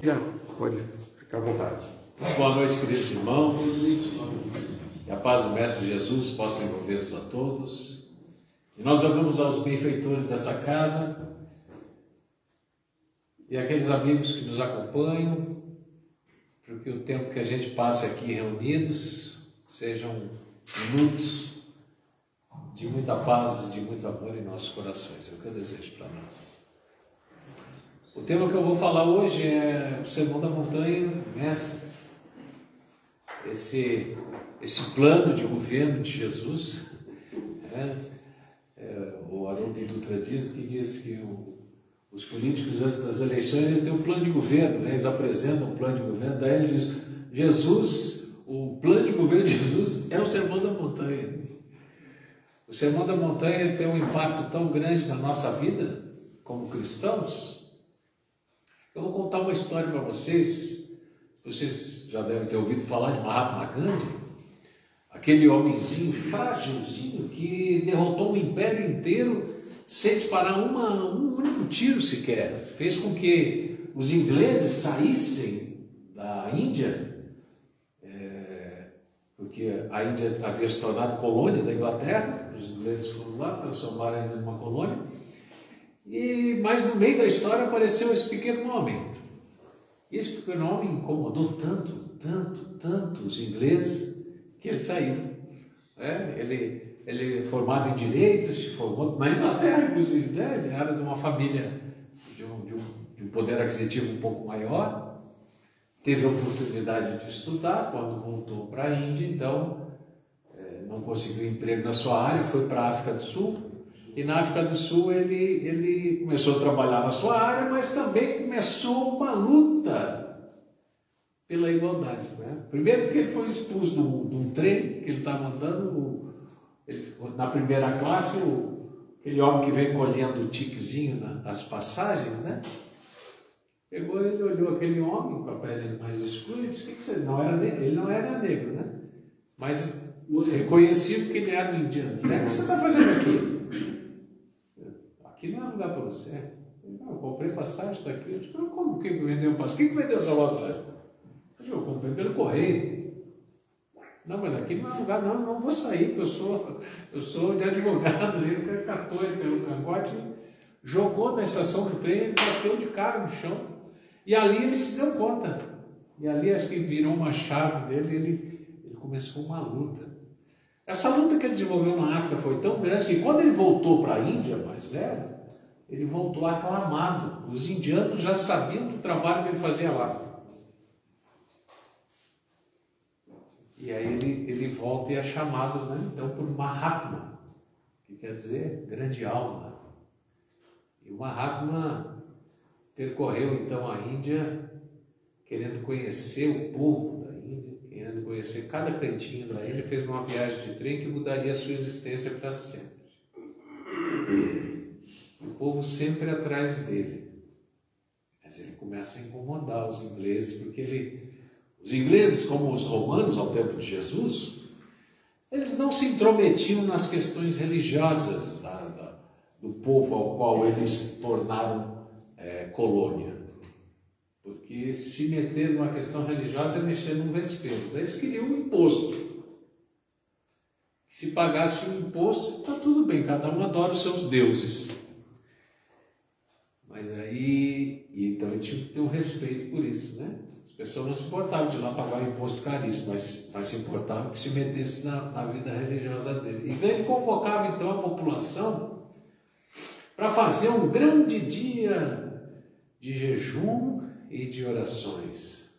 Já, pode ficar à vontade. Boa noite, queridos irmãos. Que a paz do Mestre Jesus possa envolver-nos a todos. E nós jogamos aos benfeitores dessa casa e aqueles amigos que nos acompanham, porque o tempo que a gente passa aqui reunidos sejam minutos de muita paz e de muito amor em nossos corações. É o que eu desejo para nós. O tema que eu vou falar hoje é o Sermão da Montanha, Mestre. Esse plano de governo de Jesus, o Haroldo Dutra diz que os políticos antes das eleições eles têm um plano de governo, né? Eles apresentam um plano de governo, daí ele diz, o plano de governo de Jesus é o Sermão da Montanha. O Sermão da Montanha ele tem um impacto tão grande na nossa vida, como cristãos. Eu vou contar uma história para vocês. Vocês já devem ter ouvido falar de Mahatma Gandhi, aquele homenzinho frágilzinho que derrotou um império inteiro sem disparar um único tiro sequer. Fez com que os ingleses saíssem da Índia, porque a Índia havia se tornado colônia da Inglaterra. Os ingleses foram lá, transformaram a Índia numa colônia. Mas no meio da história apareceu esse pequeno homem. E esse pequeno homem incomodou tanto os ingleses que eles saíram. Ele formado em direitos, se formou na Inglaterra, inclusive, né? Ele era de uma família de um poder aquisitivo um pouco maior. Teve a oportunidade de estudar. Quando voltou para a Índia, então não conseguiu emprego na sua área, foi para a África do Sul. E na África do Sul ele começou a trabalhar na sua área, mas também começou uma luta pela igualdade. Né? Primeiro porque ele foi expulso de um trem que ele estava andando, na primeira classe, aquele homem que vem colhendo o tiquezinho nas passagens, né? Pegou ele, olhou aquele homem com a pele mais escura e disse, que você não era negro? Ele não era negro, né? Mas reconhecia que ele era um indiano. O que você está fazendo aqui? Aqui não é lugar para você. Não, eu comprei passagem, está aqui. Eu disse, não, como que vendeu passagem? Quem vendeu essa passagem? Eu disse, eu comprei pelo correio. Não, mas aqui não é lugar, não vou sair, porque eu sou de advogado. Ele catou ele pelo cangote, jogou na estação do trem, ele bateu de cara no chão. E ali ele se deu conta. E ali acho que virou uma chave dele, ele começou uma luta. Essa luta que ele desenvolveu na África foi tão grande que quando ele voltou para a Índia, mais velho, ele voltou aclamado. Os indianos já sabiam do trabalho que ele fazia lá. E aí ele volta e é chamado, né, então, por Mahatma, que quer dizer grande alma. E o Mahatma percorreu então a Índia, querendo conhecer o povo da Índia, querendo conhecer cada cantinho da ilha. Ele fez uma viagem de trem que mudaria a sua existência para sempre. O povo sempre atrás dele. Mas ele começa a incomodar os ingleses, porque os ingleses, como os romanos ao tempo de Jesus, eles não se intrometiam nas questões religiosas do povo ao qual eles tornaram colônia. Porque se meter numa questão religiosa é mexer num vespeiro. Daí eles queriam um imposto. Se pagasse o imposto, está tudo bem, cada um adora os seus deuses. Mas aí, então ele tinha que ter um respeito por isso, né? As pessoas não se importavam de ir lá pagar um imposto caríssimo, mas se importavam que se metesse na vida religiosa dele. E ele convocava então a população para fazer um grande dia de jejum e de orações.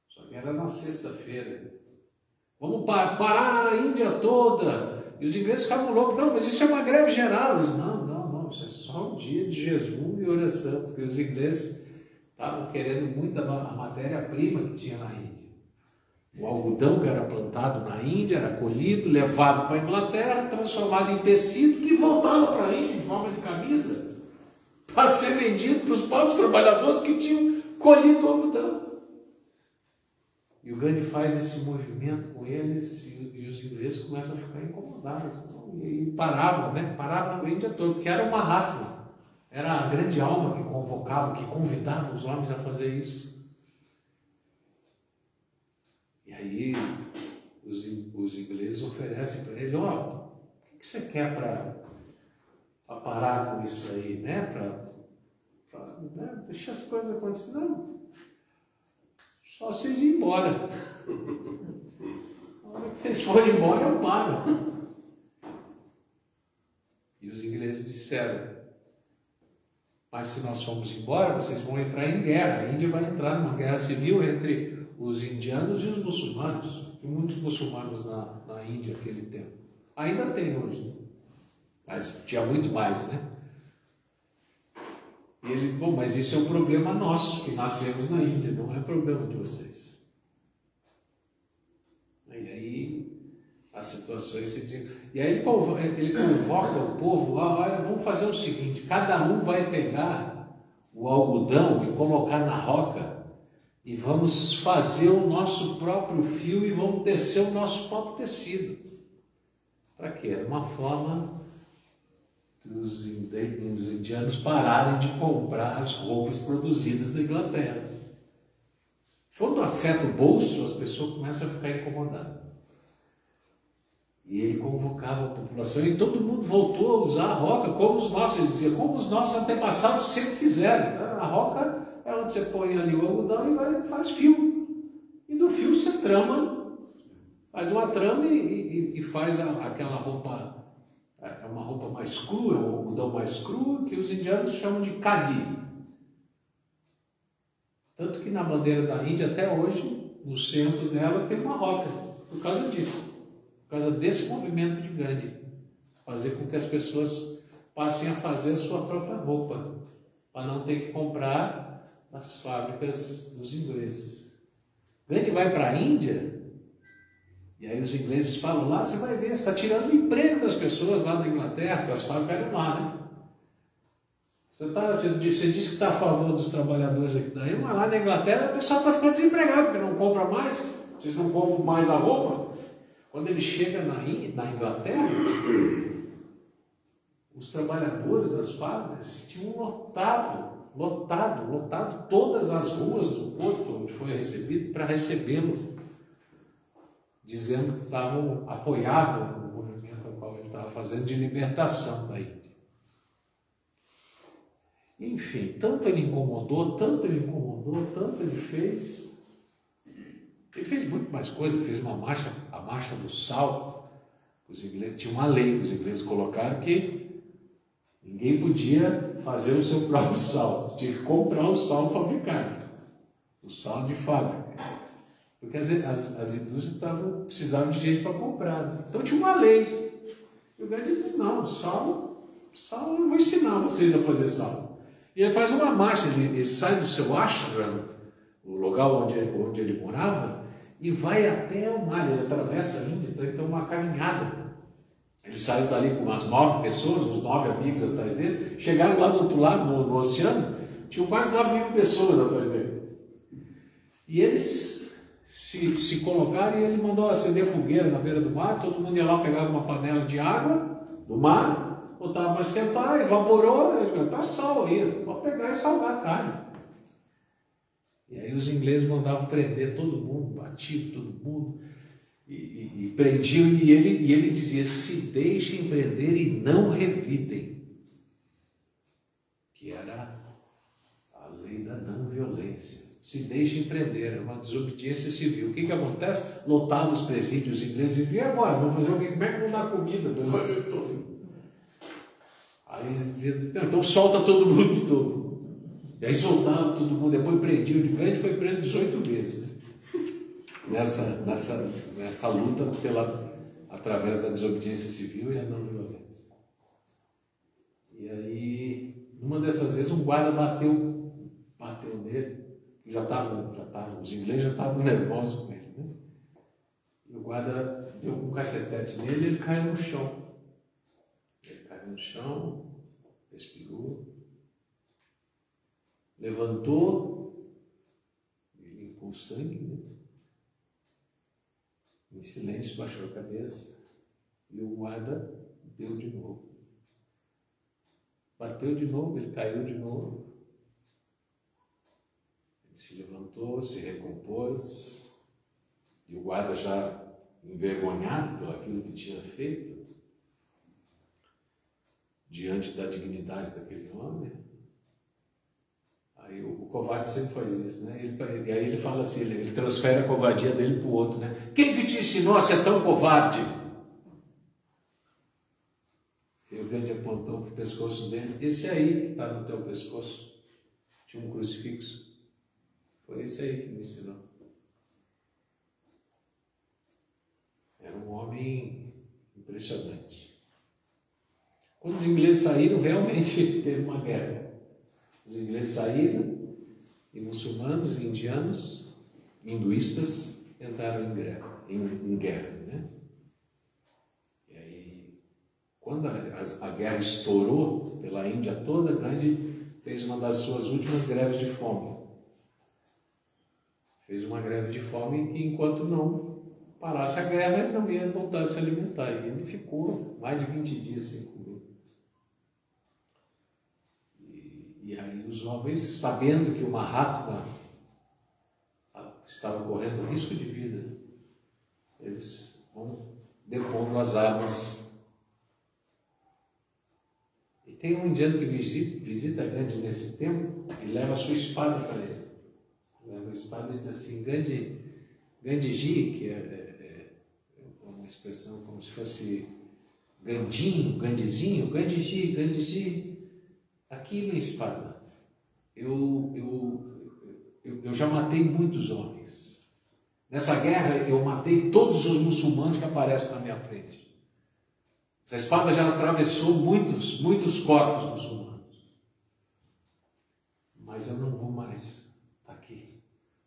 Só que era na sexta-feira. Vamos parar a Índia toda. E os ingleses ficavam loucos. Não, mas isso é uma greve geral. Eles, não, isso é só um dia de jejum e oração. Porque os ingleses estavam querendo muito a matéria-prima que tinha na Índia. O algodão que era plantado na Índia era colhido, levado para a Inglaterra, transformado em tecido que voltava para a Índia em forma de camisa, para ser vendido para os pobres trabalhadores que tinham colhido o algodão. E o Gandhi faz esse movimento com eles e os ingleses começam a ficar incomodados. E paravam, né? Paravam na Índia toda, porque era o Mahatma. Era a grande alma que convocava, que convidava os homens a fazer isso. E aí os ingleses oferecem para ele, o que você quer para parar com isso aí, né? Para deixar as coisas acontecerem. Não, só vocês ir embora. Na hora que vocês forem embora, eu paro. E os ingleses disseram, mas se nós formos embora, vocês vão entrar em guerra. A Índia vai entrar numa guerra civil entre os indianos e os muçulmanos. Tem muitos muçulmanos na Índia naquele tempo. Ainda tem hoje, mas tinha muito mais, né? E ele, mas isso é um problema nosso, que nascemos na Índia, não é problema de vocês. E aí as situações se dizem. E aí ele convoca o povo, olha, vamos fazer o seguinte, cada um vai pegar o algodão e colocar na roca e vamos fazer o nosso próprio fio e vamos tecer o nosso próprio tecido. Para quê? Era uma forma dos indianos pararem de comprar as roupas produzidas na Inglaterra. Quando afeta o bolso, as pessoas começam a ficar incomodadas. E ele convocava a população e todo mundo voltou a usar a roca como os nossos, ele dizia, como os nossos antepassados sempre fizeram. A roca é onde você põe ali o algodão e faz fio. E no fio você trama, faz uma trama e faz aquela roupa, é uma roupa mais crua, é um algodão mais cru, que os indianos chamam de cadi. Tanto que na bandeira da Índia, até hoje, no centro dela tem uma roca, por causa disso. Por causa desse movimento de Gandhi, fazer com que as pessoas passem a fazer a sua própria roupa, para não ter que comprar nas fábricas dos ingleses. Gandhi vai para a Índia, e aí os ingleses falam lá, você vai ver, você está tirando o emprego das pessoas lá da Inglaterra, porque as fábricas eram lá, né? Você disse que está a favor dos trabalhadores aqui daí, mas lá na Inglaterra o pessoal está ficando desempregado, porque não compra mais, vocês não compram mais a roupa. Quando ele chega na Inglaterra, os trabalhadores das fábricas tinham lotado todas as ruas do porto onde foi recebido para recebê-lo, dizendo que apoiavam o movimento ao qual ele estava fazendo de libertação da Índia. Enfim, tanto ele incomodou, tanto ele fez. Ele fez muito mais coisa, fez a marcha do sal. Os ingleses tinham uma lei, os ingleses colocaram que ninguém podia fazer o seu próprio sal, tinha que comprar o sal fabricado, o sal de fábrica, porque as indústrias precisavam de gente para comprar. Então tinha uma lei. E o Gandhi disse, não, sal eu vou ensinar vocês a fazer sal. E ele faz uma marcha, ele sai do seu ashram, o lugar onde ele morava, e vai até o mar, ele atravessa a Índia, então uma caminhada. Ele saiu dali com umas 9 pessoas, uns 9 amigos atrás dele, chegaram lá do outro lado, no oceano, tinham quase 9.000 pessoas atrás dele. E eles se colocaram e ele mandou acender fogueira na beira do mar, todo mundo ia lá, pegava uma panela de água do mar, botava para esquentar, evaporou, ele disse, tá sal aí, pode pegar e salgar a carne. E aí os ingleses mandavam prender todo mundo, batiam todo mundo, e prendiam, e ele dizia, se deixem prender e não revidem, que era a lei da não violência. Se deixem prender, é uma desobediência civil. O que acontece? Lotava os presídios ingleses, e agora, vamos fazer o quê? Como é que vão dar comida? Aí eles diziam, então solta todo mundo de novo. E aí soltava todo mundo, depois prendiam de grande, foi preso 18 vezes, né? Nessa luta através da desobediência civil e a não violência. E aí, numa dessas vezes, um guarda bateu nele, os ingleses já estavam nervosos com ele, né? E o guarda deu um cacetete nele e ele caiu no chão. Ele caiu no chão, respirou, levantou, limpou o sangue, né? Em silêncio, baixou a cabeça e o guarda deu de novo. Bateu de novo, ele caiu de novo. Ele se levantou, se recompôs, e o guarda já envergonhado pelo aquilo que tinha feito, diante da dignidade daquele homem. Aí o covarde sempre faz isso, né? E aí ele fala assim, ele transfere a covardia dele para o outro, né? Quem que te ensinou a ser tão covarde? E o grande apontou para o pescoço dele. Esse aí que está no teu pescoço, tinha um crucifixo. Foi esse aí que me ensinou. Era um homem impressionante. Quando os ingleses saíram, realmente teve uma guerra. Os ingleses saíram e muçulmanos, indianos, hinduístas entraram em guerra, né? E aí, quando a guerra estourou pela Índia toda, Gandhi fez uma das suas últimas greves de fome. Fez uma greve de fome que, enquanto não parasse a guerra, ele não ia voltar a se alimentar. E ele ficou mais de 20 dias sem comer. E aí os homens, sabendo que o Mahatma estava correndo risco de vida, eles vão depondo as armas. E tem um indiano que visita Gandhi nesse tempo e leva a sua espada para ele. Leva a espada e diz assim, Gandhiji, que é uma expressão como se fosse Gandinho, Gandhizinho, Gandhiji, aqui minha espada. Eu já matei muitos homens. Nessa guerra eu matei todos os muçulmanos que aparecem na minha frente. Essa espada já atravessou muitos corpos muçulmanos. Mas eu não vou mais estar aqui.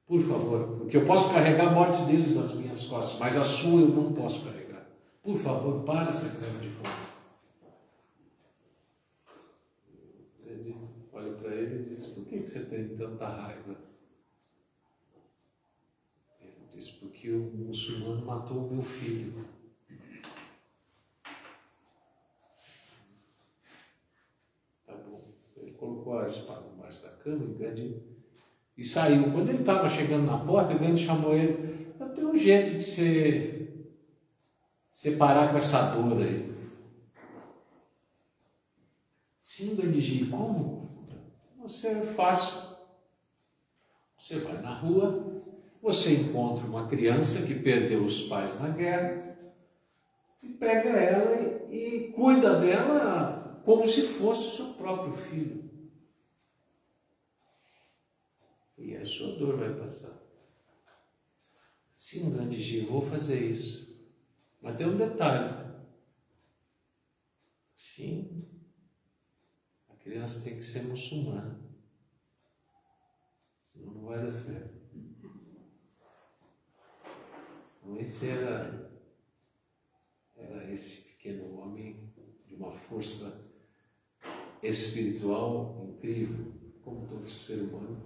Por favor, porque eu posso carregar a morte deles nas minhas costas, mas a sua eu não posso carregar. Por favor, para essa greve de fome. Ele olha para ele e diz, por que você tem tanta raiva? Ele diz, porque o muçulmano matou o meu filho. Tá bom. Ele colocou a espada embaixo da cama e saiu. Quando ele estava chegando na porta, o Gandhi chamou ele. Eu tenho um jeito de separar com essa dor aí. Sim, Gandhiji, como? Você é fácil. Você vai na rua, você encontra uma criança que perdeu os pais na guerra e pega ela e cuida dela como se fosse o seu próprio filho. E a sua dor vai passar. Sim, Gandhiji, eu vou fazer isso. Mas tem um detalhe. Sim, a criança tem que ser muçulmana. Senão não vai dar certo. Então esse era esse pequeno homem de uma força espiritual incrível, como todo ser humano,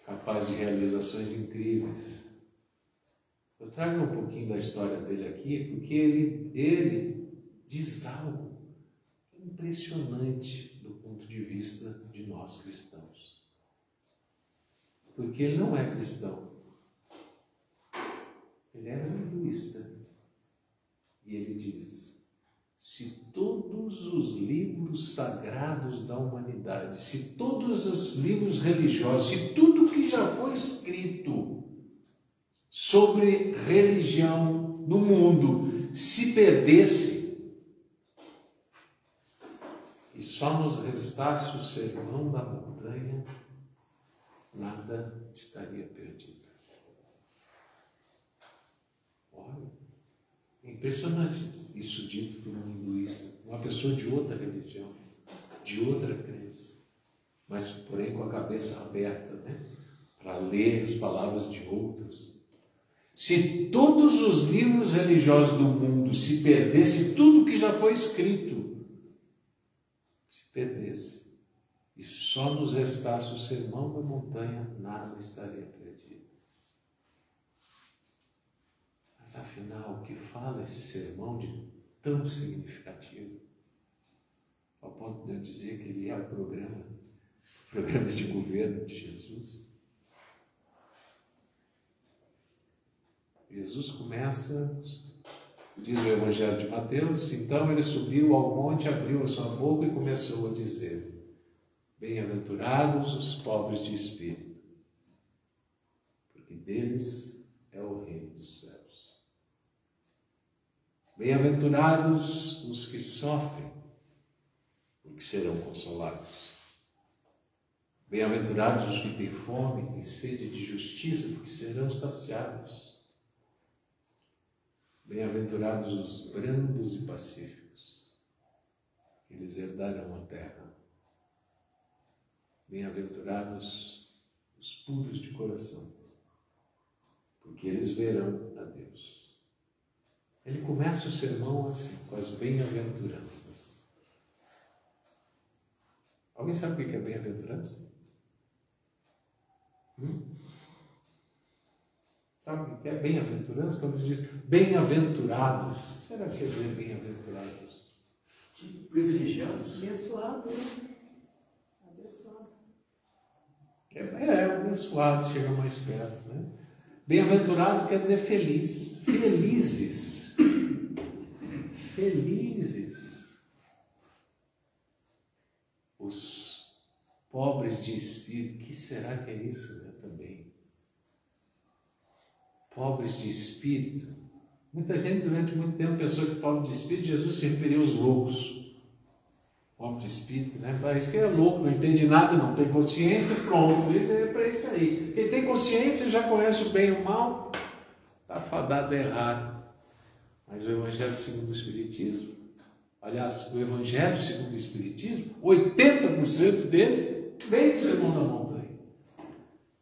capaz de realizações incríveis. Eu trago um pouquinho da história dele aqui, porque ele diz algo impressionante do ponto de vista de nós cristãos. Porque ele não é cristão. Ele era hinduísta. E ele diz, se todos os livros sagrados da humanidade, se todos os livros religiosos, se tudo que já foi escrito sobre religião no mundo se perdesse e só nos restasse o sermão da montanha, nada estaria perdido. Olha, é impressionante isso dito por um hinduísta, uma pessoa de outra religião, de outra crença, mas porém com a cabeça aberta, né, para ler as palavras de outros. Se todos os livros religiosos do mundo se perdesse, tudo que já foi escrito se perdesse, e só nos restasse o sermão da montanha, nada estaria perdido. Mas afinal, o que fala esse sermão de tão significativo? ao ponto de eu dizer que ele é o programa de governo de Jesus. Jesus começa, diz o Evangelho de Mateus, então ele subiu ao monte, abriu a sua boca e começou a dizer: bem-aventurados os pobres de espírito, porque deles é o reino dos céus. Bem-aventurados os que sofrem, porque serão consolados. Bem-aventurados os que têm fome, têm sede de justiça, porque serão saciados. Bem-aventurados os brandos e pacíficos, que eles herdarão a terra. Bem-aventurados os puros de coração, porque eles verão a Deus. Ele começa o sermão assim, com as bem-aventuranças. Alguém sabe o que é bem-aventurança? Sabe o que é bem-aventurança? Quando diz bem-aventurados, o que será que quer dizer bem-aventurados? Privilegiados. Abençoado, né? Abençoado. Abençoado, chega mais perto, né? Bem-aventurado quer dizer feliz, felizes. Felizes. Os pobres de espírito, o que será que é isso, né, também? Pobres de espírito. Muita gente durante muito tempo pensou que pobre de espírito, Jesus se referiu aos loucos. Pobre de espírito, né? Parece que é louco, não entende nada, não tem consciência, pronto, isso é para isso aí. Quem tem consciência já conhece o bem e o mal, está fadado a errar. Mas o Evangelho segundo o Espiritismo, aliás, o Evangelho segundo o Espiritismo, 80% dele vem do Sermão da Montanha.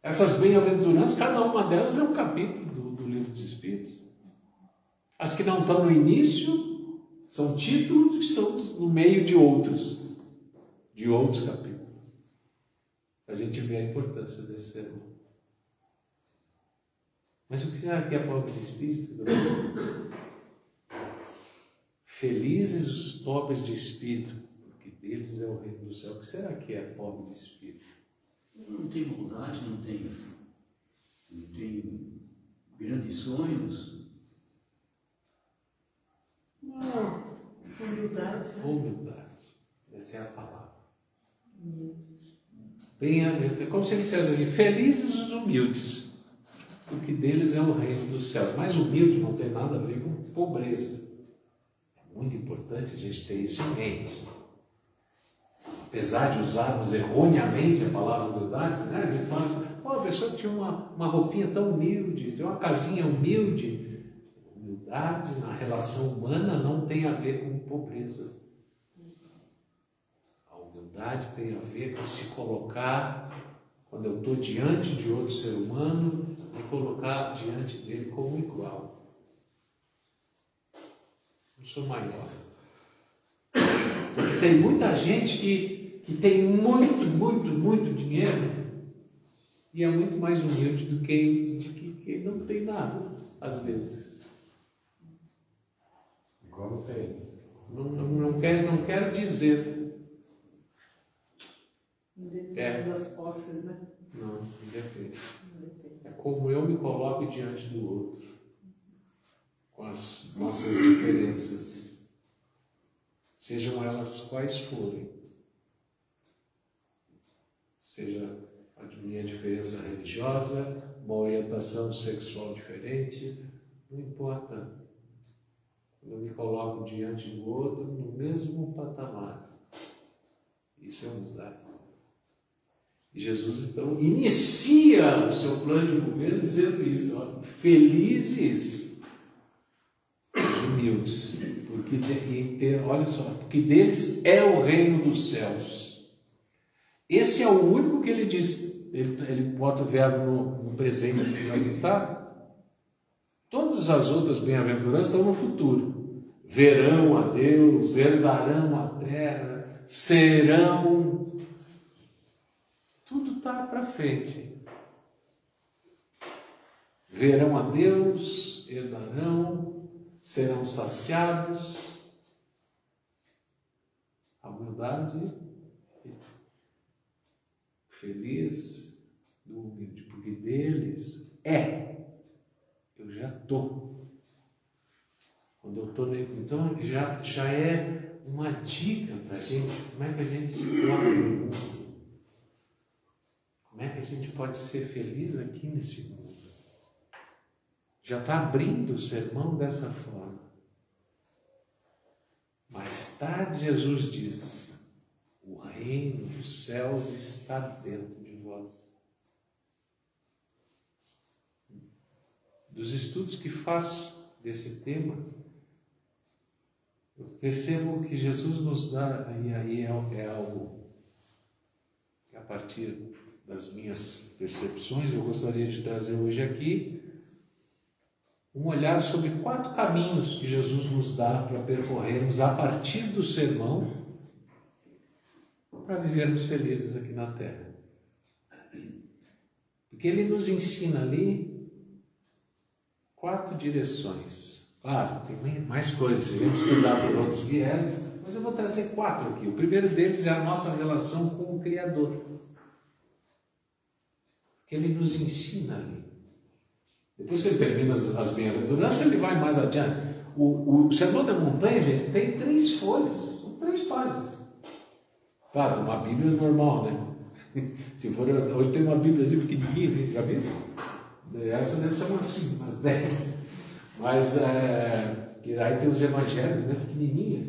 Essas bem-aventuranças, cada uma delas é um capítulo do Livro dos Espíritos. As que não estão no início são títulos que estão no meio de outros capítulos. Para a gente ver a importância desse sermão. Mas o que será que é pobre de espírito? Felizes os pobres de espírito, porque deles é o reino do céu. O que será que é pobre de espírito? Não tem maldade, não tem grandes sonhos. Não. Humildade, né? Humildade. Essa é a palavra. É como se ele dissesse assim: felizes os humildes, porque deles é o reino dos céus. Mas humilde não tem nada a ver com pobreza. É muito importante a gente ter isso em mente. Apesar de usarmos erroneamente a palavra humildade, né? A gente fala, a pessoa tinha uma roupinha tão humilde, tem uma casinha humilde. Humildade na relação humana não tem a ver com pobreza. A humildade tem a ver com se colocar, quando eu estou diante de outro ser humano, me colocar diante dele como igual. Não sou maior. Porque tem muita gente que tem muito dinheiro e é muito mais humilde do que quem não tem nada, às vezes. Igual tem. Não quero dizer. Independente das posses, né? Não depende. É como eu me coloco diante do outro, com as nossas diferenças, sejam elas quais forem. Seja a minha diferença religiosa, uma orientação sexual diferente, não importa. Eu me coloco diante do outro no mesmo patamar. Isso é humildade. E Jesus, então, inicia o seu plano de governo dizendo isso: ó, felizes os humildes, olha só, porque deles é o reino dos céus. Esse é o único que ele diz, ele bota o verbo no presente, tá? Todas as outras bem-aventuranças estão no futuro. Verão a Deus, herdarão a terra, serão. Tudo está para frente. Verão a Deus, herdarão, serão saciados. A humildade humildade, feliz do humilde, porque deles eu já estou. Quando eu estou nele, então já é uma dica para a gente, como é que a gente se torna no mundo. Como é que a gente pode ser feliz aqui nesse mundo. Já está abrindo o sermão dessa forma. Mais tarde Jesus diz: o reino dos céus está dentro de vós. Dos estudos que faço desse tema, eu percebo que Jesus nos dá, e aí é algo que a partir das minhas percepções eu gostaria de trazer hoje aqui, um olhar sobre 4 caminhos que Jesus nos dá para percorrermos a partir do sermão para vivermos felizes aqui na Terra. Porque ele nos ensina ali 4 direções. Claro, tem mais coisas, se a gente estudar por outros viés, mas eu vou trazer 4 aqui. O primeiro deles é a nossa relação com o Criador. Que ele nos ensina ali. Depois que ele termina as bem-aventuranças, ele vai mais adiante. O Sermão da Montanha, gente, tem 3 folhas, são 3 páginas. Claro, uma Bíblia normal, né? Se for, hoje tem uma Bíbliazinha pequenininha, já viu? Essa deve ser umas 10. Mas, que aí tem os evangelhos, né? Pequenininhas.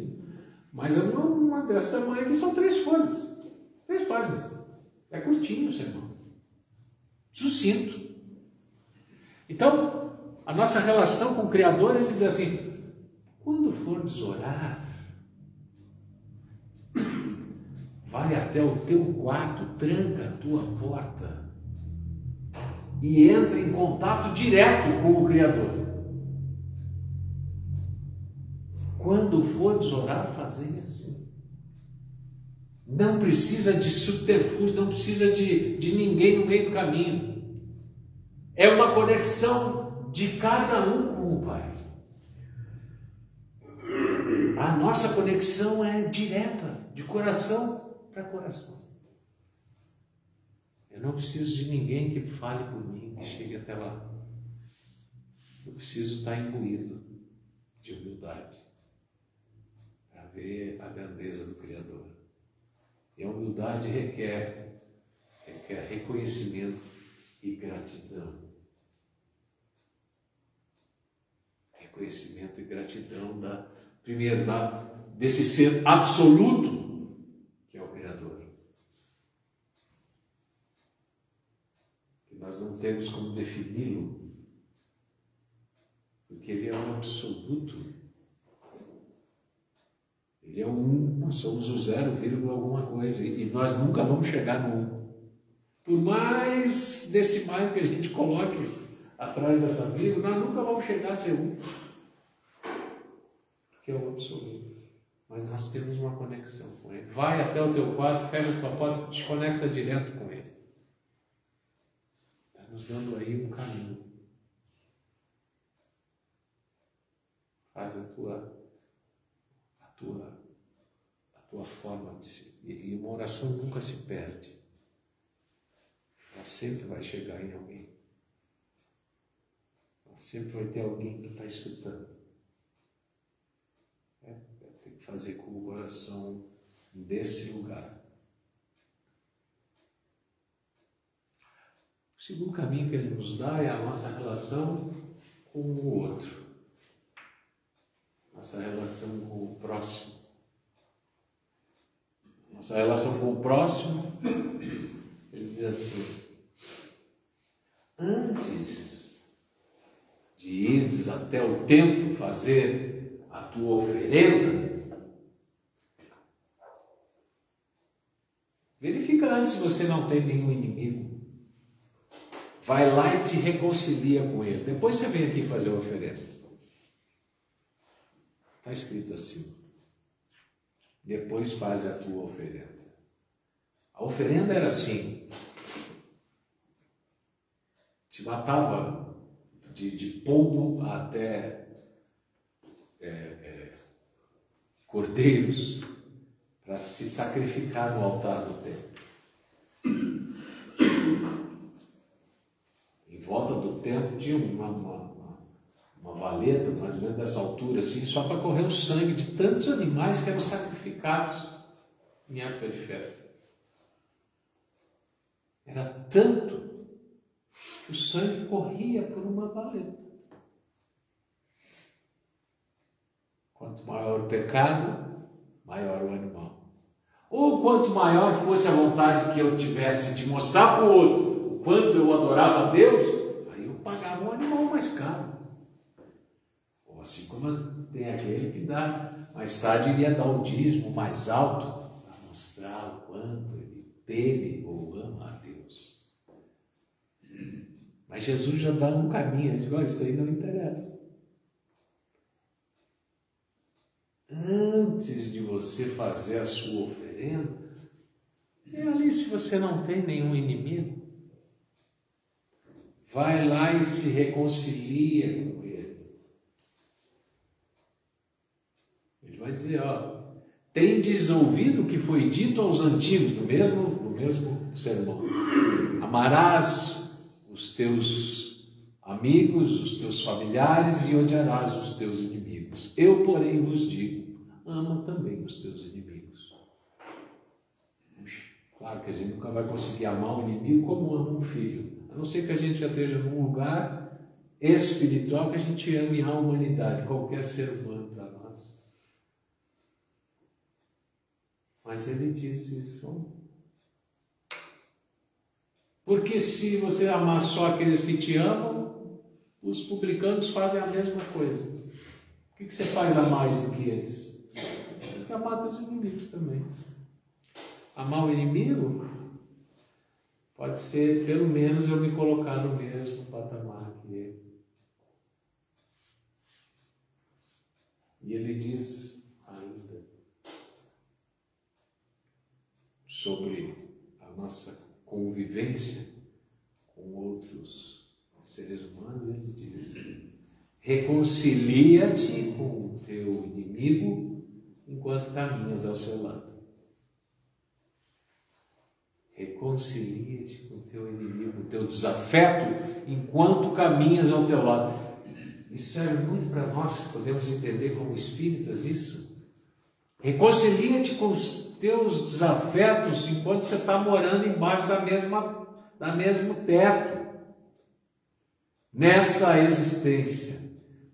Mas uma dessa tamanho aqui são 3 folhas. 3 páginas. É curtinho o sermão. Sucinto. Então, a nossa relação com o Criador, ele diz assim: quando fores orar, vai até o teu quarto, tranca a tua porta e entra em contato direto com o Criador. Quando fores orar, fazei assim. Não precisa de subterfúgio, não precisa de ninguém no meio do caminho. É uma conexão de cada um com o Pai. A nossa conexão é direta, de coração para coração. Eu não preciso de ninguém que fale por mim, que chegue até lá. Eu preciso estar imbuído de humildade para ver a grandeza do Criador. E a humildade requer reconhecimento e gratidão. Reconhecimento e gratidão desse ser absoluto que é o Criador. Que nós não temos como defini-lo, porque ele é um absoluto. Ele é um, nós somos o 0, alguma coisa, e nós nunca vamos chegar no 1. Por mais decimais que a gente coloque atrás dessa vírgula, nós nunca vamos chegar a ser 1. Porque é o absoluto. Mas nós temos uma conexão com ele. Vai até o teu quarto, fecha a tua porta, desconecta direto com ele. Está nos dando aí um caminho. Faz a tua forma de ser. E uma oração nunca se perde. Ela sempre vai chegar em alguém. Ela sempre vai ter alguém que está escutando. Tem que fazer com o coração desse lugar. O segundo caminho que ele nos dá é a nossa relação com o outro. Nossa relação com o próximo. Nossa relação com o próximo, ele diz assim: antes de ires até o templo fazer a tua oferenda, verifica antes se você não tem nenhum inimigo. Vai lá e te reconcilia com ele. Depois você vem aqui fazer a oferenda. Está escrito assim: depois faz a tua oferenda. A oferenda era assim: se matava de pombo até cordeiros para se sacrificar no altar do templo. Em volta do templo tinha uma valeta, mais ou menos dessa altura, assim, só para correr o sangue de tantos animais que eram sacrificados em época de festa. Era tanto que o sangue corria por uma valeta. Quanto maior o pecado, maior o animal. Ou quanto maior fosse a vontade que eu tivesse de mostrar para o outro o quanto eu adorava a Deus, aí eu pagava um animal mais caro. Ou assim como tem aquele que dá, mais tarde iria dar o dízimo mais alto para mostrar o quanto ele teme ou ama a Deus. Mas Jesus já dá um caminho, ele diz, olha, isso aí não interessa. Antes de você fazer a sua oferenda, e ali se você não tem nenhum inimigo, vai lá e se reconcilia com ele. Ele vai dizer, ó, tendes ouvido o que foi dito aos antigos, no mesmo sermão. Amarás os teus amigos, os teus familiares e odiarás os teus inimigos. Eu, porém, vos digo, ama também os teus inimigos. Claro que a gente nunca vai conseguir amar um inimigo como ama um filho, a não ser que a gente já esteja num lugar espiritual que a gente ame a humanidade, qualquer ser humano para nós. Mas ele disse isso. Porque se você amar só aqueles que te amam, os publicanos fazem a mesma coisa. O que você faz a mais do que eles? Tem que amar teus inimigos também. Amar o inimigo pode ser, pelo menos, eu me colocar no mesmo patamar que ele. E ele diz ainda sobre a nossa convivência com outros seres humanos, ele diz, reconcilia-te com o teu inimigo enquanto caminhas ao seu lado. Reconcilia-te com o teu inimigo, o teu desafeto, enquanto caminhas ao teu lado. Isso serve muito para nós, que podemos entender como espíritas isso. Reconcilia-te com os teus desafetos enquanto você está morando embaixo da mesmo teto, nessa existência,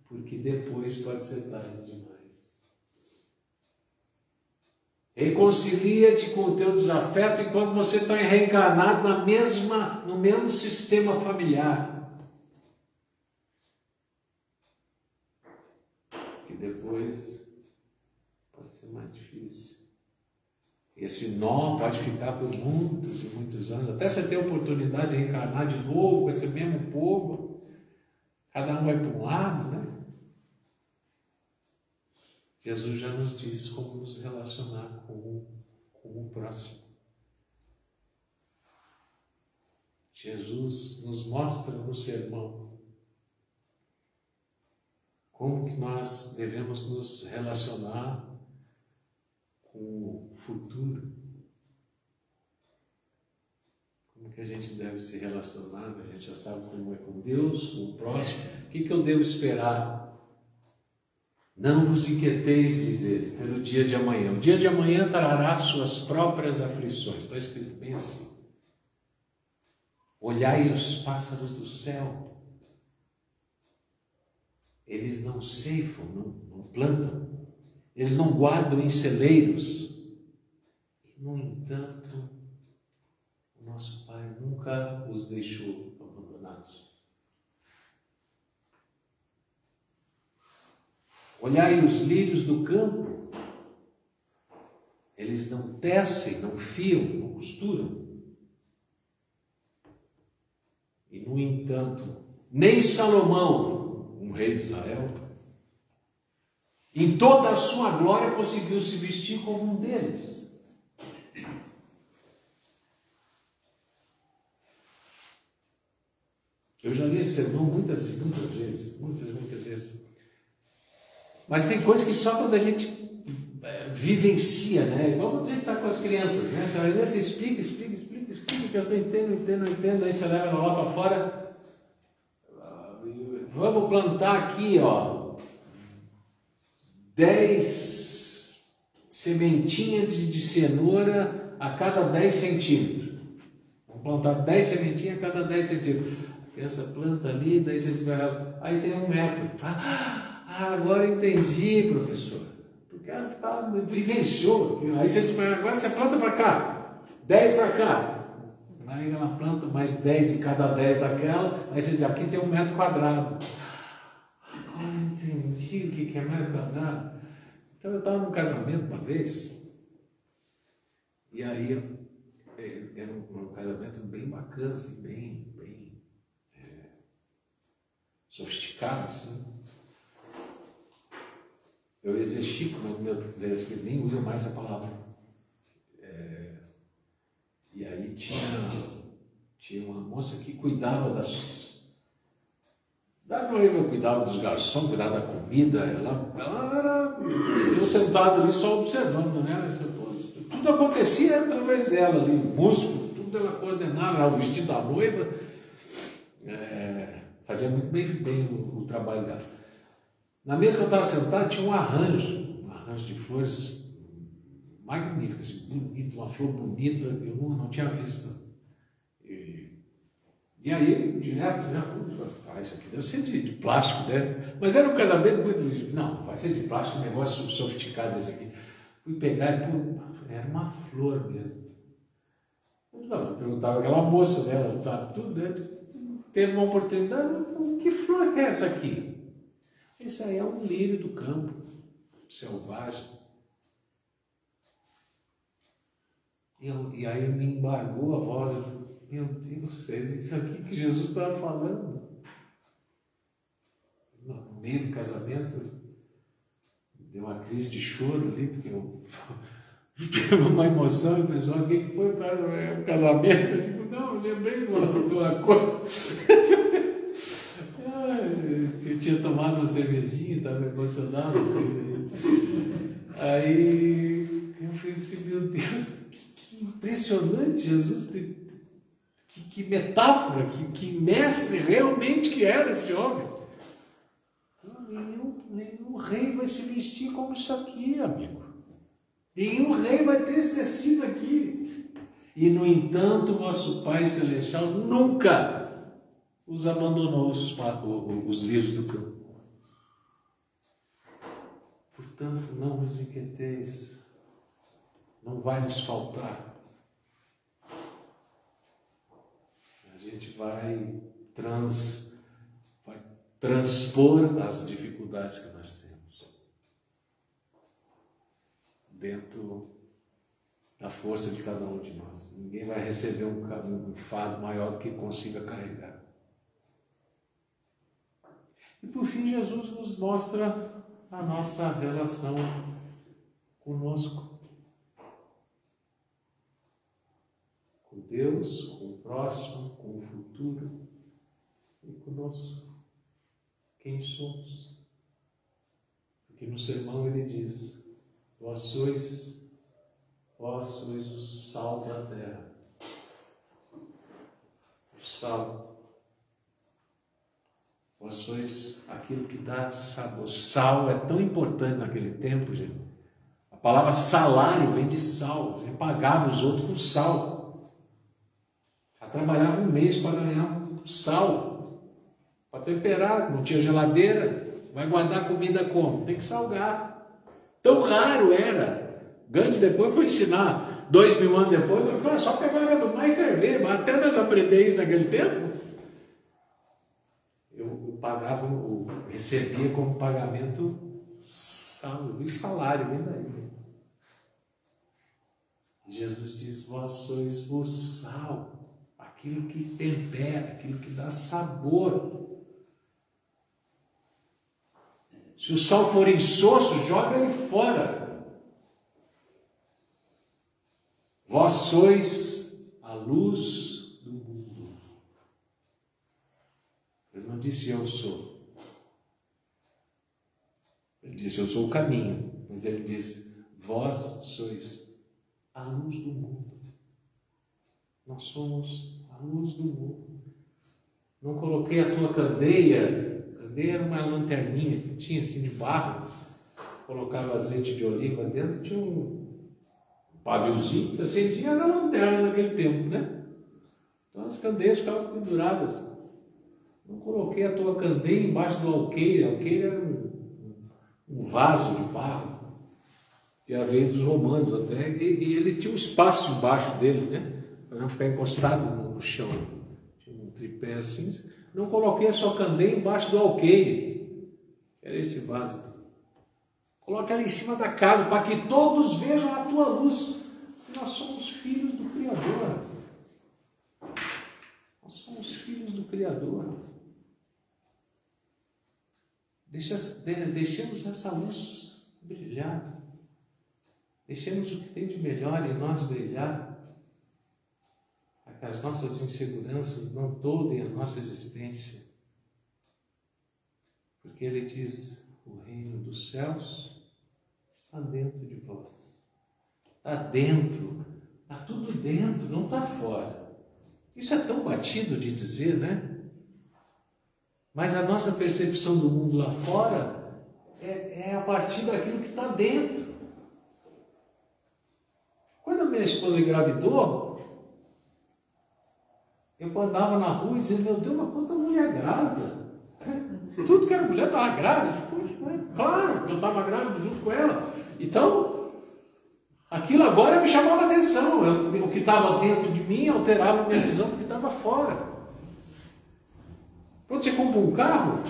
porque depois pode ser tarde demais. Reconcilia-te com o teu desafeto enquanto você está reencarnado no mesmo sistema familiar. Que depois pode ser mais difícil. Esse nó pode ficar por muitos e muitos anos, até você ter a oportunidade de reencarnar de novo com esse mesmo povo. Cada um vai para um lado, né? Jesus já nos diz como nos relacionar com o próximo. Jesus nos mostra no sermão como que nós devemos nos relacionar com o futuro. Como que a gente deve se relacionar, a gente já sabe como é com Deus, com o próximo. O que eu devo esperar? Não vos inquieteis, diz ele, pelo dia de amanhã. O dia de amanhã trará suas próprias aflições. Está escrito bem assim. Olhai os pássaros do céu. Eles não ceifam, não plantam. Eles não guardam em celeiros. E, no entanto, o nosso Pai nunca os deixou abandonados. Olhai os lírios do campo, eles não tecem, não fiam, não costuram. E, no entanto, nem Salomão, um rei de Israel, em toda a sua glória conseguiu se vestir como um deles. Eu já li esse sermão muitas vezes. Mas tem coisa que só quando a gente vivencia, né? Igual a gente está com as crianças, né? Você explica, que elas não entendem, aí você leva ela lá para fora. Vamos plantar aqui, ó, 10 sementinhas de cenoura a cada 10 centímetros. Vamos plantar 10 sementinhas a cada 10 centímetros. A criança planta ali, daí você vai... Aí tem 1 metro. Agora entendi, professor. Porque ela vivenciou. Aí você diz, agora você planta para cá, 10 para cá. Aí ela planta mais 10 em cada 10 daquela. Aí você diz, aqui tem 1 metro quadrado. Agora entendi o que é metro quadrado. Então eu estava num casamento uma vez. E aí era um casamento bem bacana, assim, bem sofisticado, assim. Eu ia dizer chique, mas meu Deus, que nem usa mais essa palavra. E aí tinha uma moça que cuidava da noiva, cuidava dos garçons, cuidava da comida. Ela era... Eu sentado ali só observando, né? Tudo acontecia através dela ali, músico, tudo ela coordenava, o vestido da noiva, fazia muito bem o trabalho dela. Na mesa que eu estava sentado tinha um arranjo de flores magnífico, assim, bonito, uma flor bonita, eu não tinha visto. E aí, direto, isso aqui deve ser de plástico, né? Mas era um casamento muito... Não, vai ser de plástico, um negócio sofisticado esse aqui. Fui pegar e era uma flor mesmo. Eu perguntava aquela moça dela, sabe, tudo dentro. Teve uma oportunidade, que flor é essa aqui? Isso aí é um lírio do campo, selvagem. E aí me embargou a voz, eu falei, meu Deus, é isso aqui que Jesus estava falando. No meio do casamento, deu uma crise de choro ali, porque eu tive uma emoção, e o pessoal, o que foi para o casamento? Eu digo, não, eu lembrei de uma coisa. Eu tinha tomado uma cervejinha, estava emocionado. Aí eu falei assim, meu Deus, que impressionante, Jesus, que metáfora, que mestre realmente que era esse homem. Nenhum rei vai se vestir como isso aqui, amigo. Nenhum rei vai ter esse tecido aqui. E, no entanto, nosso Pai Celestial nunca os abandonou, os lírios do campo. Portanto, não vos inquieteis, não vai nos faltar. A gente vai transpor as dificuldades que nós temos dentro da força de cada um de nós. Ninguém vai receber um fardo maior do que consiga carregar. E por fim, Jesus nos mostra a nossa relação conosco, com Deus, com o próximo, com o futuro e conosco. Quem somos? Porque no sermão ele diz, vós sois o sal da terra. O sal. Vós sois aquilo que dá sabor. Sal é tão importante naquele tempo, gente. A palavra salário vem de sal. A gente pagava os outros com sal. Já trabalhava 1 mês para ganhar sal. Para temperar, não tinha geladeira. Vai guardar comida como? Tem que salgar. Tão raro era. Gandhi depois foi ensinar. 2000 anos depois, só pegar água do mar e ferver. Mas até nós aprendemos isso naquele tempo. Eu pagava, recebia como pagamento sal. E salário, vem daí. Jesus diz, vós sois o sal. Aquilo que tempera, aquilo que dá sabor. Se o sal for insosso, joga ele fora. Vós sois a luz do mundo. Ele não disse eu sou. Ele disse eu sou o caminho. Mas ele disse vós sois a luz do mundo. Nós somos a luz do mundo. Não coloquei a tua candeia. Candeia era uma lanterninha que tinha assim de barro. Colocava azeite de oliva dentro, tinha um paviozinho que acendia, era a lanterna naquele tempo, né? Então as candeias ficavam penduradas. Não coloquei a tua candeia embaixo do alqueire. Alqueire era um vaso de barro. E veio dos romanos até. E ele tinha um espaço embaixo dele, né? Para não ficar encostado no chão. Tinha um tripé assim. Não coloquei a sua candeia embaixo do alqueire. Era esse vaso. Coloque ela em cima da casa, para que todos vejam a tua luz. Nós somos filhos do Criador. Nós somos filhos do Criador. Deixemos essa luz brilhar. Deixemos o que tem de melhor em nós brilhar. Para que as nossas inseguranças não toldem a nossa existência. Porque Ele diz, o reino dos céus está dentro de vós. Está dentro. Está tudo dentro, não está fora. Isso é tão batido de dizer, né? Mas a nossa percepção do mundo lá fora é a partir daquilo que está dentro. Quando a minha esposa engravidou, eu andava na rua e dizia, meu Deus, mas quanta mulher grávida. Tudo que era mulher estava grávida. Claro, eu estava grávida junto com ela. Então, aquilo agora me chamava a atenção. O que estava dentro de mim alterava a minha visão do que estava fora. Quando você compra um carro,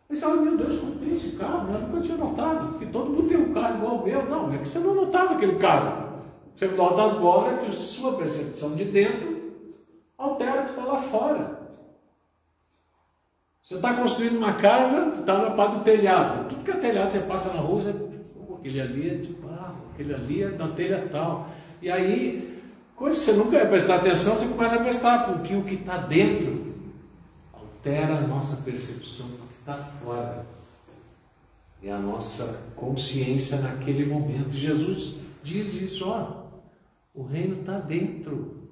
você fala, meu Deus, como tem esse carro? Eu nunca tinha notado, porque todo mundo tem um carro igual ao meu. Não, é que você não notava aquele carro. Você nota agora que a sua percepção de dentro altera o que está lá fora. Você está construindo uma casa, você está na parte do telhado. Tudo que é telhado, você passa na rua, aquele ali é de barro, aquele ali é da telha tal. E aí, coisa que você nunca ia prestar atenção, você começa a prestar, porque o que está dentro altera a nossa percepção do que está fora. É a nossa consciência naquele momento. Jesus diz isso, ó, o reino está dentro.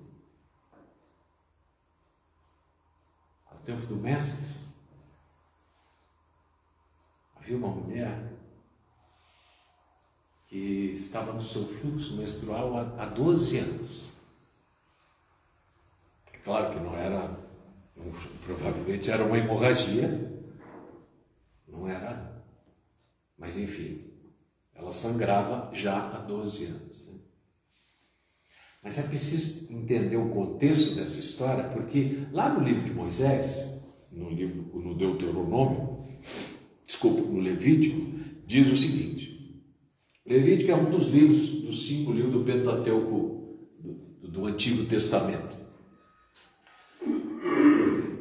Ao tempo do mestre, havia uma mulher que estava no seu fluxo menstrual há 12 anos. É claro que não era, provavelmente era uma hemorragia, não era, mas enfim, ela sangrava já há 12 anos. Né? Mas é preciso entender o contexto dessa história, porque lá no livro de Moisés, no Deuteronômio, no Levítico, diz o seguinte: Levítico é um dos livros, dos 5 livros do Pentateuco do Antigo Testamento.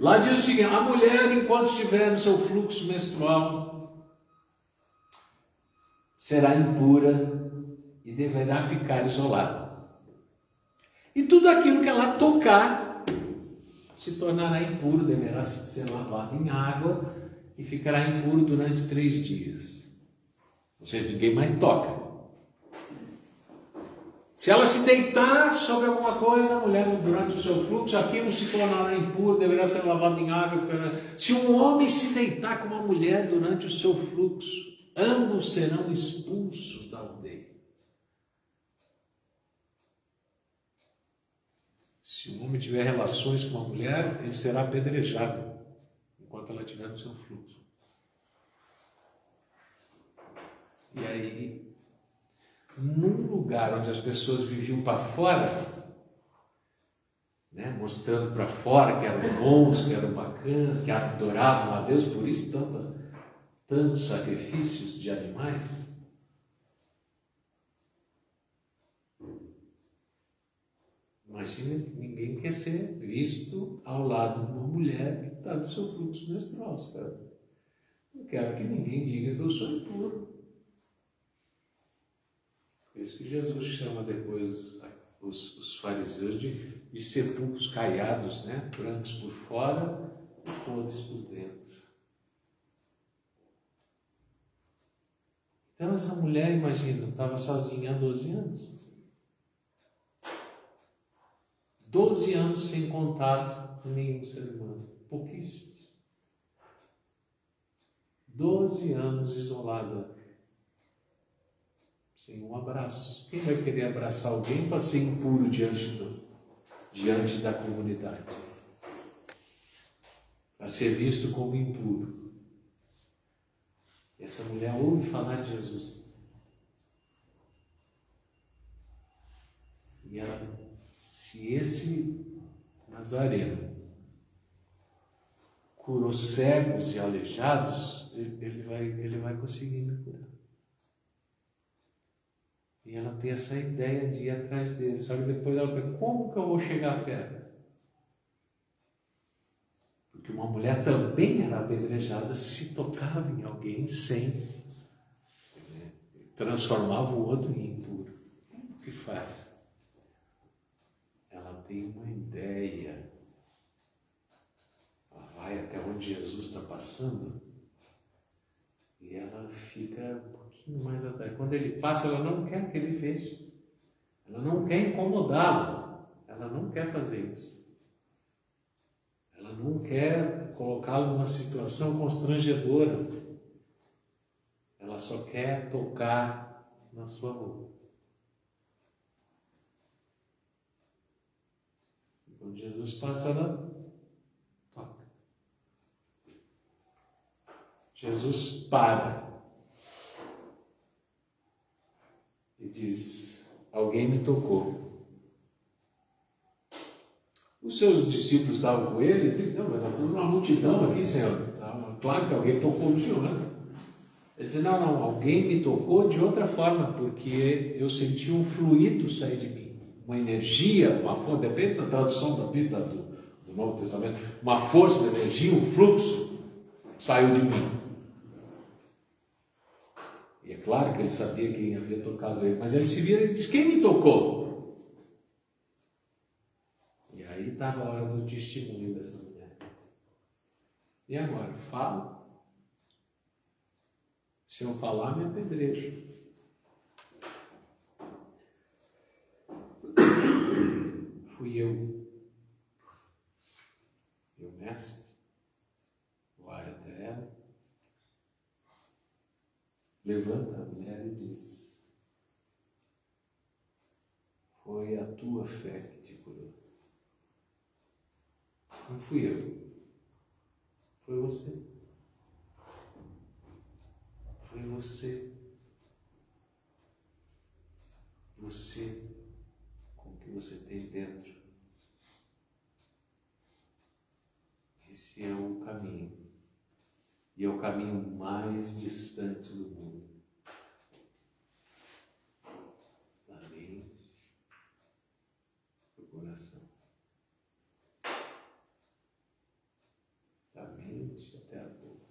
Lá diz o seguinte: a mulher, enquanto estiver no seu fluxo menstrual, será impura e deverá ficar isolada. E tudo aquilo que ela tocar se tornará impuro, deverá ser lavado em água e ficará impuro durante 3 dias. Ou seja, ninguém mais toca. Se ela se deitar sobre alguma coisa, a mulher durante o seu fluxo, aquilo se tornará impuro, deverá ser lavado em água. Se um homem se deitar com uma mulher durante o seu fluxo, ambos serão expulsos da aldeia. Se um homem tiver relações com uma mulher, ele será apedrejado enquanto ela estiver no seu fluxo. E aí, num lugar onde as pessoas viviam para fora, né, mostrando para fora que eram bons, que eram bacanas, que adoravam a Deus, por isso tantos sacrifícios de animais. Imagina que ninguém quer ser visto ao lado de uma mulher que está no seu fluxo menstrual, sabe? Não quero que ninguém diga que eu sou impuro. Por isso que Jesus chama depois os fariseus de sepulcros caiados, né? Brancos por fora e podres por dentro. Então essa mulher, imagina, estava sozinha há 12 anos. 12 anos sem contato com nenhum ser humano. Pouquíssimos. 12 anos isolada. Sem um abraço. Quem vai querer abraçar alguém para ser impuro diante da comunidade? Para ser visto como impuro. Essa mulher ouve falar de Jesus. E ela, se esse Nazareno curou cegos e aleijados, ele vai conseguir me curar. E ela tem essa ideia de ir atrás dele. Só que depois ela pergunta, como que eu vou chegar perto? Porque uma mulher também era apedrejada se tocava em alguém sem, transformava o outro em impuro. O que faz? Ela tem uma ideia. Ela vai até onde Jesus está passando e ela fica um pouquinho mais atrás. Quando ele passa, ela não quer que ele veja. Ela não quer incomodá-lo. Ela não quer fazer isso. Ela não quer colocá-lo numa situação constrangedora. Ela só quer tocar na sua roupa. E quando Jesus passa, ela toca. Jesus para e diz, alguém me tocou. Os seus discípulos estavam com ele, ele disse, não, mas está uma multidão aqui, Senhor. Claro que alguém tocou no Senhor, né? Ele disse, não, alguém me tocou de outra forma, porque eu senti um fluido sair de mim. Uma energia, uma força, depende da tradução da Bíblia, do Novo Testamento, uma força de energia, um fluxo saiu de mim. E é claro que ele sabia quem havia tocado ele, mas ele se vira e diz, quem me tocou? E aí estava a hora do testemunho dessa mulher. E agora? Falo? Se eu falar, me apedrejo. Fui eu. E o mestre vai até ela, levanta a mulher e diz, foi a tua fé que te curou. Não fui eu. Foi você. Foi você. Você, com o que você tem dentro. Esse é o caminho. E é o caminho mais distante do mundo. Da mente, do coração. Da mente até a boca.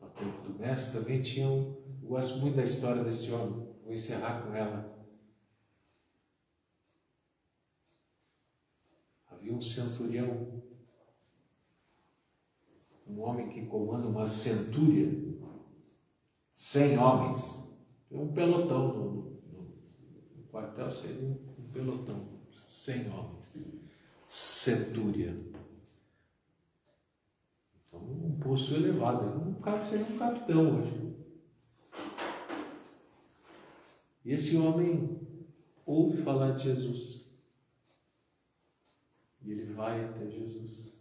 No tempo do mestre também tinha eu gosto muito da história desse homem. Vou encerrar com ela. Havia um centurião, um homem que comanda uma centúria, 100 homens, um pelotão no quartel, seria um pelotão, 100 homens, centúria. Então, um posto elevado, um cara seria um capitão hoje. E esse homem ouve falar de Jesus. E ele vai até Jesus.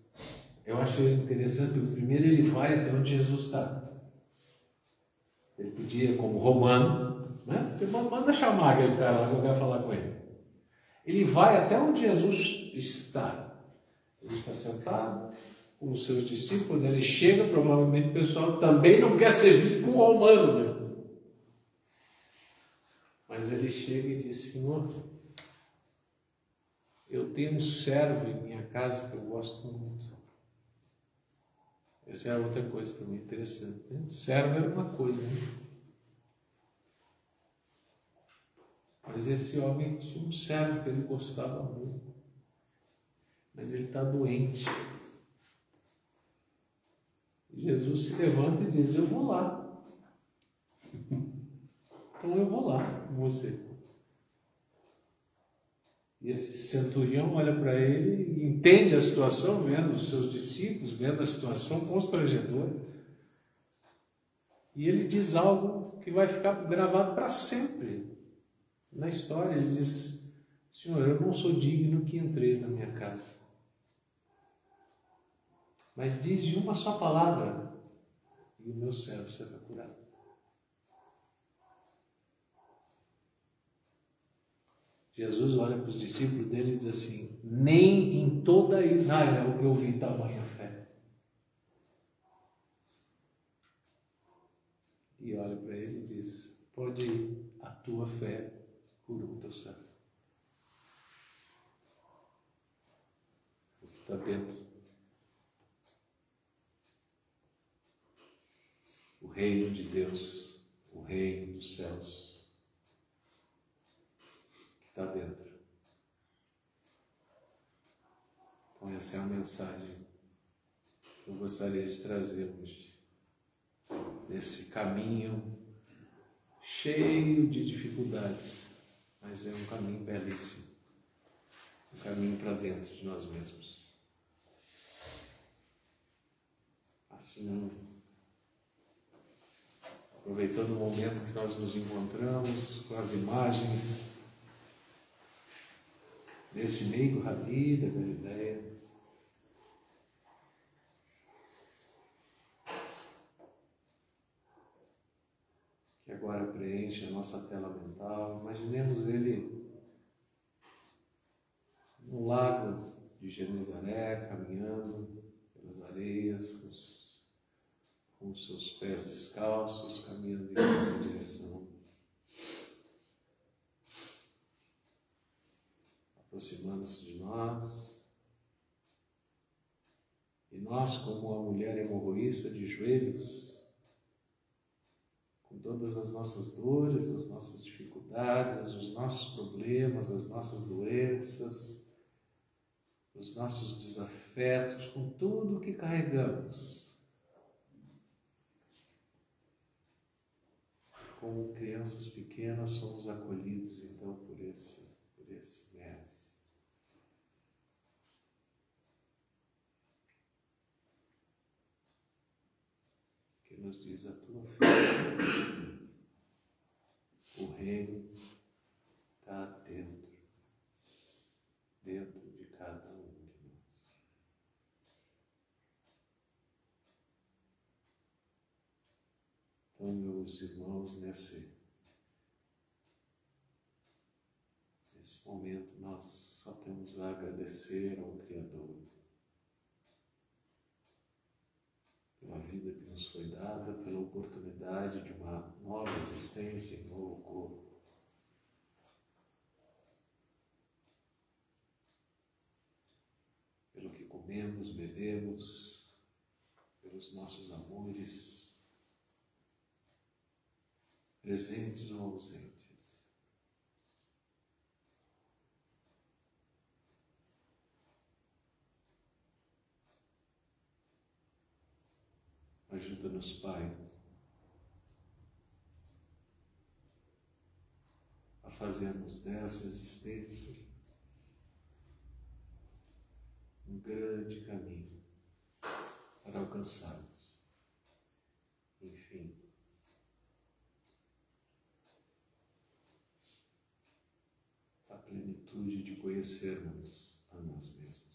Eu acho interessante, porque primeiro ele vai até onde Jesus está. Ele podia, como romano, né? Manda chamar aquele cara lá que eu quero falar com ele. Ele vai até onde Jesus está. Ele está sentado com os seus discípulos. Quando ele chega, provavelmente o pessoal também não quer ser visto como romano, né? Mas ele chega e diz, Senhor, eu tenho um servo em minha casa que eu gosto muito. Essa é outra coisa também interessante, né? Servo era uma coisa, né? Mas esse homem tinha um servo que ele gostava muito. Mas ele está doente. E Jesus se levanta e diz: eu vou lá. Então eu vou lá com você. E esse centurião olha para ele e entende a situação, vendo os seus discípulos, vendo a situação constrangedora. E ele diz algo que vai ficar gravado para sempre na história. Ele diz: Senhor, eu não sou digno que entreis na minha casa, mas dize uma só palavra e o meu servo será curado. Jesus olha para os discípulos dele e diz assim: nem em toda Israel eu vi tamanha fé. E olha para ele e diz: pode ir, a tua fé curou o teu servo. O que está dentro, o reino de Deus, o reino dos céus, que está dentro. Então essa é a mensagem que eu gostaria de trazer hoje. Desse caminho cheio de dificuldades, mas é um caminho belíssimo, um caminho para dentro de nós mesmos. Assim, aproveitando o momento que nós nos encontramos com as imagens desse meio Rabi da Galileia, que agora preenche a nossa tela mental. Imaginemos ele no lago de Genezaré, caminhando pelas areias, com os seus pés descalços, caminhando em nossa direção, aproximando-se de nós. E nós, como a mulher hemorroísta de joelhos, com todas as nossas dores, as nossas dificuldades, os nossos problemas, as nossas doenças, os nossos desafetos, com tudo o que carregamos. Como crianças pequenas, somos acolhidos então por esse Mestre. Que nos diz: a tua fé, o reino está dentro de cada um de nós. Então, meus irmãos, nesse momento nós só temos a agradecer ao Criador pela vida que nos foi dada, pela oportunidade de uma nova existência em novo corpo. Pelo que comemos, bebemos, pelos nossos amores, presentes ou ausentes. Ajuda-nos, Pai, a fazermos dessa existência um grande caminho para alcançarmos, enfim, a plenitude de conhecermos a nós mesmos.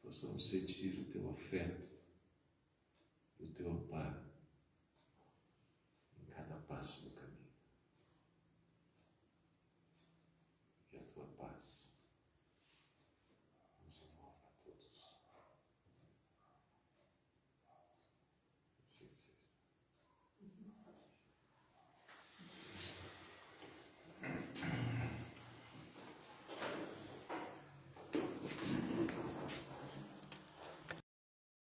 Possamos sentir o teu afeto e o teu amparo em cada passo do caminho. Que a tua paz